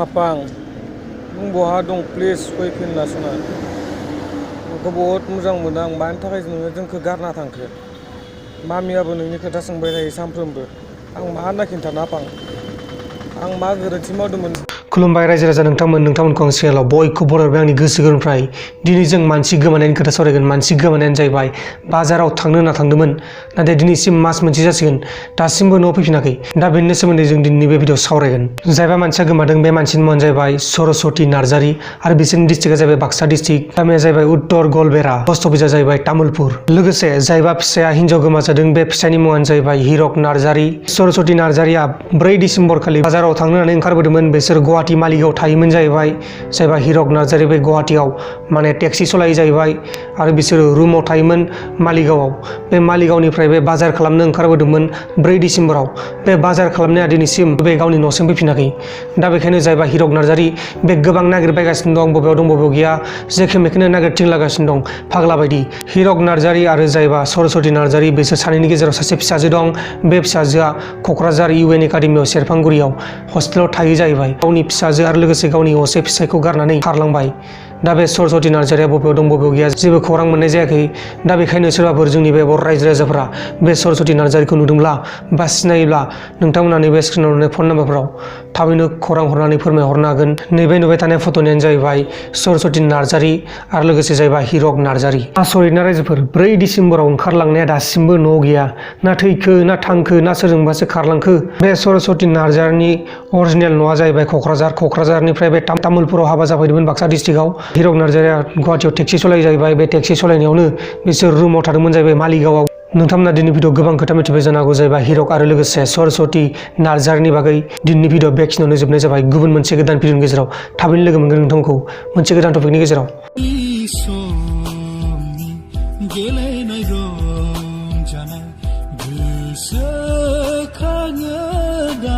खापां नों बहा दं प्लिज फैफिनना सना नोंखौ बहुत मोजां मोनो आं मानि थाखाय नोङो जोंखौ गारना थांखो मामियाबो नोंनि खोथा सोंबाय थायो सानफ्रोमबो आं मा होनना खिन्थानो आफां आं मा गोरोन्थि मावदोंमोन। खुलुमबाय रायजो राजा नोंथांमोनखौ आं सिगाङाव बयखौ बरायबाय आंनि गोसो गोरबोनिफ्राय दिनै जों मानसि गोमानायनि खोथा सावरायगोन। मानसि गोमानायानो जाहैबाय बाजाराव थांनो होनना थांदोंमोन नाथाय दिनैसिम मास मोनसे जासिगोन दासिमबो न'आव फैफिनाखै। दा बेनि सोमोन्दै जों दिनैनि बे भिडिअ'आव सावरायगोन। जायबा मानसिया गोमादों बे मानसिनि मुङानो जाहैबाय सरस्वती नार्जारी आरो बिसोरनि डिस्ट्रिक्टआ जाहैबाय बाक्सा डिस्ट्रिक्ट, गामिया जाहैबाय उत्तर गलबेरा, पस्ट अफिसआ जाहैबाय तामुलपुर। लोगोसे जायबा फिसाया हिन्जाव गोमाजादों बे फिसानि मुङानो जाहैबाय हिरक नार्जारी। सरस्वती नार्जारीया 4 डिसेम्बर खालि बाजाराव थांनो होननानै ओंखारबोदोंमोन। बिसोर गुवाहाटी मालिगाव थायोमोन जाहैबाय। जायबा हिरक नार्जारी बे गुवाहाटीयाव माने टेक्सि सलायो जाहैबाय आरो बिसोरो रुमाव थायोमोन मालिगावआव। बे मालिगावनिफ्राय बे बाजार खालामनो ओंखारबोदोंमोन 4 डिसेम्बराव। बे बाजार खालामनाया दिनैसिम बे गावनि न'सिम फैफिनाखै। दा बेखायनो जायबा हिरक नार्जारी बे गोबां नागिरबायगासिनो दं, बबेयाव दं बबेयाव गैया, जेखे मेखेनो नागिरथिंलागासिनो दं फाग्ला बायदि। हिरक नार्जारी आरो जायबा सरस्वती नार्जारी बिसोर सानैनि गेजेराव सासे फिसाजो दं। बे फिसाजोआ क'क्राझार UN एकाडेमियाव सेरफांगुरियाव हस्टेलाव थायो जाहैबाय। गावनि फिसाजो आरो लोगोसे गावनि असे फिसायखौ गारनानै खारलांबाय। दा बे सरस्वती नार्जारीया बबेयाव दं बबेयाव गैया जेबो खौरां मोननाय जायाखै। दा बेखायनो सोरबाफोर जोंनि बे बर' रायजो राजाफोरा बे सरस्वती नार्जारीखौ नुदोंब्ला बा सिनायोब्ला नोंथांमोना नैबे स्क्रिनाव नुनाय फन नाम्बारफोराव थाबैनो खौरां हरनानै फोरमायहरनो हागोन। नैबे नुबाय थानाय फट'नियानो जाहैबाय सरस्वती नार्जारी आरो लोगोसे जाहैबाय हिरक नार्जारी। आसरित ना रायजोफोर, 4 डिसेम्बराव ओंखारलांनाया दासिमबो न'आव गैया। ना थैखो ना थांखो ना सोरजोंबासो खारलांखो। बे सरस्वती नार्जारीनि अरिजिनेल न'आ जाहैबाय क'क्राझारनिफ्राय बे तामुलपुराव हाबा जाफैदोंमोन बाक्सा डिस्ट्रिक्टआव। हिरक नार्जारीया गुवाहाटीयाव टेक्सि सलायो जाहैबाय। बे टेक्सि सलायनायावनो बिसोर रुमाव थादोंमोन जाहैबाय मालिगावआव। नोंथांमोना दिनैनि भिडिअ गोबां खोथा मिथिबाय जानो हागौ जाहैबाय हिरक आरो लोगोसे सरस्वती नार्जारीनि बागै। दिनैनि भिडिअ बेखिनियावनो जोबनाय जाबाय। गुबुन मोनसे गोदान भिडिअनि गेजेराव थाबैनो लोगो मोनगोन नोंथांमोनखौ मोनसे गोदान टपिकनि गेजेराव। गेलेनाय रंजानाय गोसोखाङो दा।